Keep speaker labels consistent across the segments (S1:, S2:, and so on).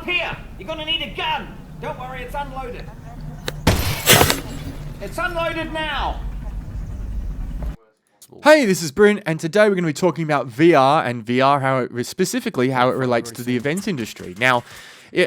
S1: here! You're gonna need a gun! Don't worry, it's unloaded. It's unloaded now!
S2: Hey, this is Bryn, and today we're going to be talking about VR and specifically how it relates to the events industry. Now,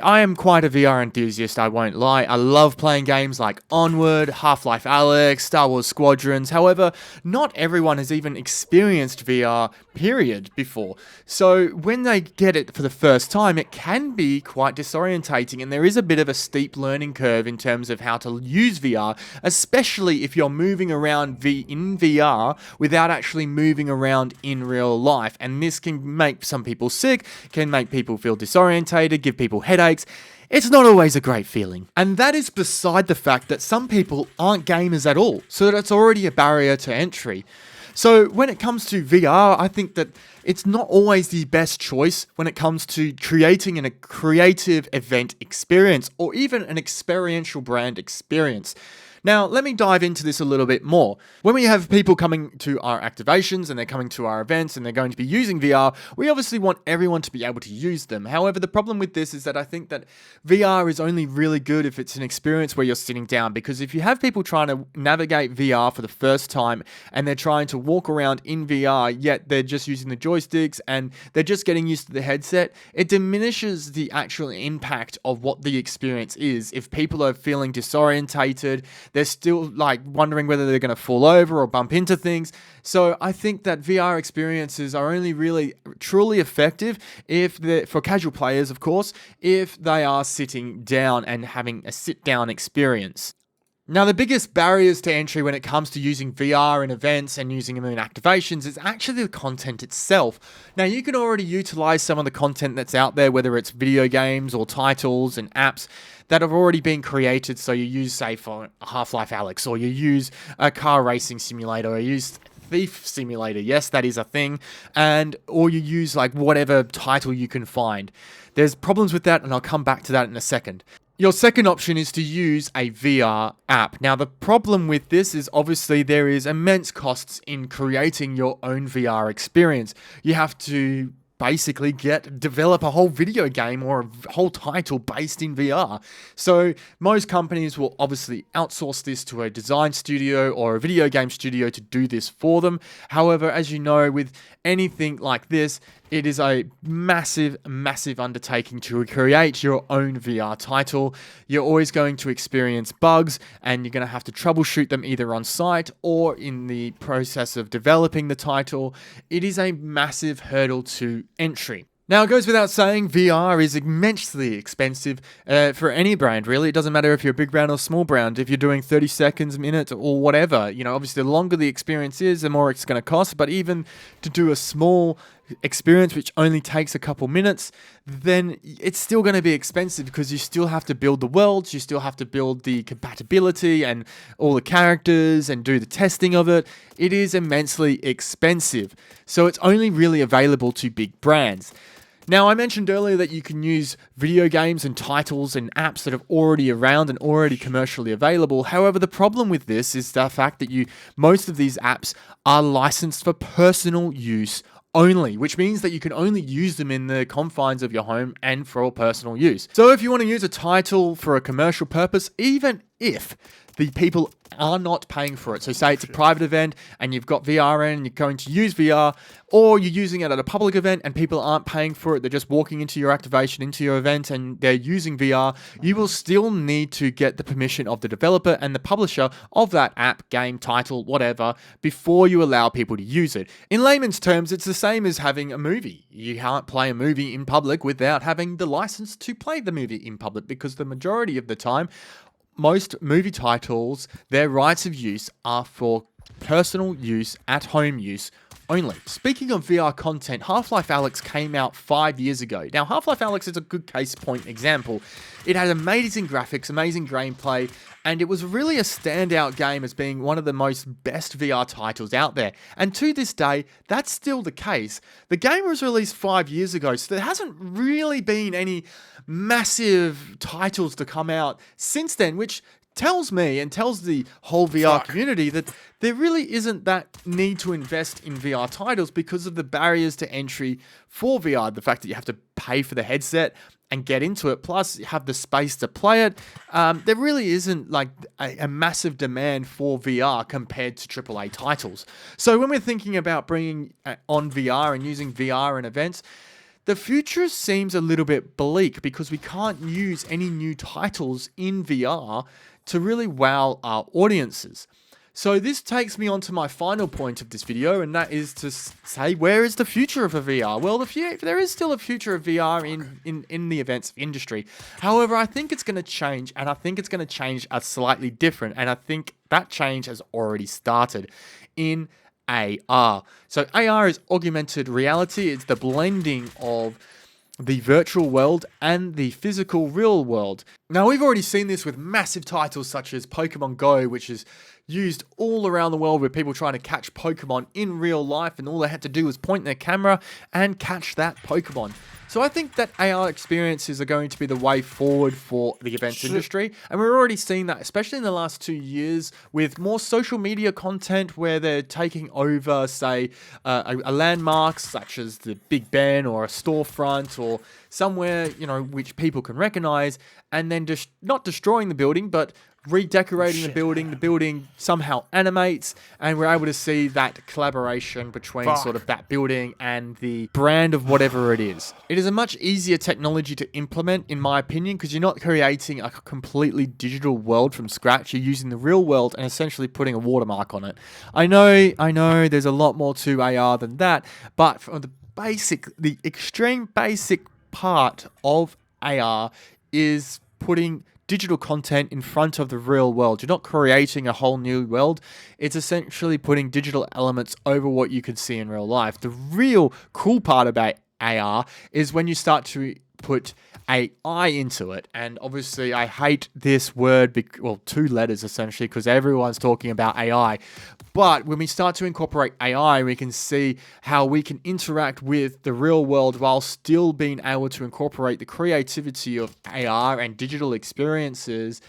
S2: I am quite a VR enthusiast, I won't lie. I love playing games like Onward, Half-Life Alyx, Star Wars Squadrons. However, not everyone has even experienced VR, period, before. So when they get it for the first time, it can be quite disorientating, and there is a bit of a steep learning curve in terms of how to use VR, especially if you're moving around in VR without actually moving around in real life. And this can make some people sick, can make people feel disorientated, give people headaches. It's not always a great feeling. And that is beside the fact that some people aren't gamers at all, so that's already a barrier to entry. So when it comes to VR, I think that it's not always the best choice when it comes to creating a creative event experience or even an experiential brand experience. Now, let me dive into this a little bit more. When we have people coming to our activations and they're coming to our events and they're going to be using VR, we obviously want everyone to be able to use them. However, the problem with this is that I think that VR is only really good if it's an experience where you're sitting down, because if you have people trying to navigate VR for the first time and they're trying to walk around in VR, yet they're just using the joysticks and they're just getting used to the headset, it diminishes the actual impact of what the experience is. If people are feeling disorientated, they're still like wondering whether they're going to fall over or bump into things. So I think that VR experiences are only really truly effective if they're, for casual players, of course, if they are sitting down and having a sit-down experience. Now, the biggest barriers to entry when it comes to using VR in events and using them in activations is actually the content itself. Now, you can already utilize some of the content that's out there, whether it's video games or titles and apps that have already been created. So you use, say, for Half-Life Alyx, or you use a car racing simulator, or you use Thief Simulator. Yes, that is a thing. Or you use like whatever title you can find. There's problems with that, and I'll come back to that in a second. Your second option is to use a VR app. Now, the problem with this is obviously there is immense costs in creating your own VR experience. You have to basically develop a whole video game or a whole title based in VR. So most companies will obviously outsource this to a design studio or a video game studio to do this for them. However, as you know, with anything like this, it is a massive, massive undertaking to create your own VR title. You're always going to experience bugs, and you're going to have to troubleshoot them either on site or in the process of developing the title. It is a massive hurdle to entry. Now, it goes without saying, VR is immensely expensive for any brand, really. It doesn't matter if you're a big brand or small brand. If you're doing 30 seconds, minute, or whatever, obviously the longer the experience is, the more it's going to cost. But even to do a small experience which only takes a couple minutes, then it's still going to be expensive, because you still have to build the worlds, you still have to build the compatibility and all the characters and do the testing of it. It is immensely expensive. So it's only really available to big brands. Now, I mentioned earlier that you can use video games and titles and apps that are already around and already commercially available. However, the problem with this is the fact that most of these apps are licensed for personal use only, which means that you can only use them in the confines of your home and for personal use. So if you want to use a title for a commercial purpose, even if the people are not paying for it. So say it's a private event and you've got VR in and you're going to use VR, or you're using it at a public event and people aren't paying for it. They're just walking into your activation, into your event, and they're using VR. You will still need to get the permission of the developer and the publisher of that app, game, title, whatever, before you allow people to use it. In layman's terms, it's the same as having a movie. You can't play a movie in public without having the license to play the movie in public, because the majority of the time, most movie titles, their rights of use are for personal use, at-home use only. Speaking of VR content, Half-Life Alyx came out 5 years ago. Now, Half-Life Alyx is a good case point example. It had amazing graphics, amazing gameplay, and it was really a standout game as being one of the most best VR titles out there. And to this day, that's still the case. The game was released 5 years ago, so there hasn't really been any massive titles to come out since then, which tells me and tells the whole VR community that there really isn't that need to invest in VR titles because of the barriers to entry for VR. The fact that you have to pay for the headset and get into it, plus have the space to play it, there really isn't like a massive demand for VR compared to AAA titles. So when we're thinking about bringing on VR and using VR in events, the future seems a little bit bleak because we can't use any new titles in VR to really wow our audiences. So this takes me on to my final point of this video, and that is to say, where is the future of a VR? Well, there is still a future of VR in the events industry. However, I think it's going to change, and I think it's going to change slightly different, and I think that change has already started in AR. So AR is augmented reality. It's the blending of the virtual world and the physical real world. Now, we've already seen this with massive titles such as Pokemon Go, which is used all around the world with people trying to catch Pokemon in real life, and all they had to do was point their camera and catch that Pokemon. So I think that AR experiences are going to be the way forward for the events industry, and we're already seeing that, especially in the last 2 years, with more social media content where they're taking over, say, a landmark such as the Big Ben or a storefront or somewhere, which people can recognize, and then just not destroying the building, but redecorating the building somehow animates, and we're able to see that collaboration between sort of that building and the brand of whatever it is. It is a much easier technology to implement, in my opinion, because you're not creating a completely digital world from scratch. You're using the real world and essentially putting a watermark on it. I know there's a lot more to AR than that, but from the extreme basic part of AR is putting digital content in front of the real world. You're not creating a whole new world. It's essentially putting digital elements over what you could see in real life. The real cool part about AR is when you start to put AI into it. And obviously, I hate this word, well, 2 letters essentially, because everyone's talking about AI. But when we start to incorporate AI, we can see how we can interact with the real world while still being able to incorporate the creativity of AR and digital experiences,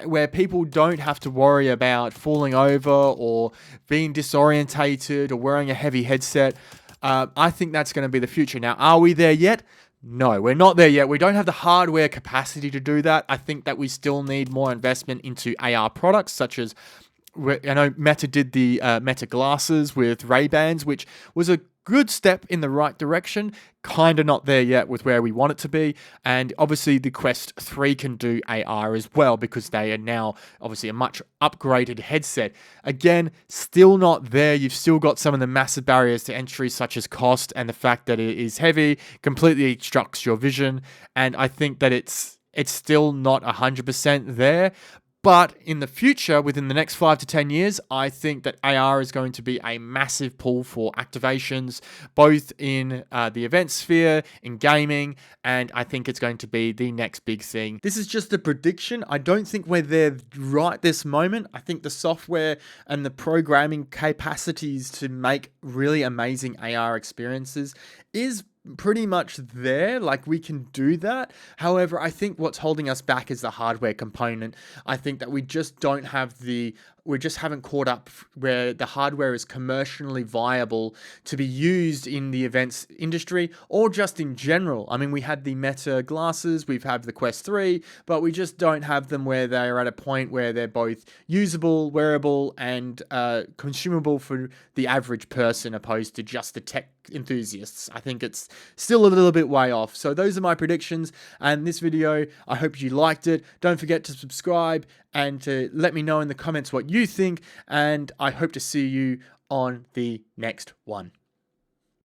S2: where people don't have to worry about falling over or being disorientated or wearing a heavy headset. I think that's going to be the future. Now, are we there yet? No, we're not there yet. We don't have the hardware capacity to do that. I think that we still need more investment into AR products, such as, I know Meta did the Meta glasses with Ray-Bans, which was a good step in the right direction. Kind of not there yet with where we want it to be. And obviously the Quest 3 can do AR as well, because they are now obviously a much upgraded headset. Again, still not there. You've still got some of the massive barriers to entry, such as cost and the fact that it is heavy, completely obstructs your vision. And I think that it's still not 100% there. But in the future, within the next 5 to 10 years, I think that AR is going to be a massive pull for activations, both in the event sphere, in gaming, and I think it's going to be the next big thing. This is just a prediction. I don't think we're there right this moment. I think the software and the programming capacities to make really amazing AR experiences is pretty much there. Like, we can do that. However, I think what's holding us back is the hardware component. I think that we just haven't caught up where the hardware is commercially viable to be used in the events industry or just in general. I mean, we had the Meta glasses, we've had the Quest 3, but we just don't have them where they're at a point where they're both usable, wearable, and consumable for the average person opposed to just the tech enthusiasts. I think it's still a little bit way off. So those are my predictions, and this video, I hope you liked it. Don't forget to subscribe and to let me know in the comments what you think, and I hope to see you on the next one.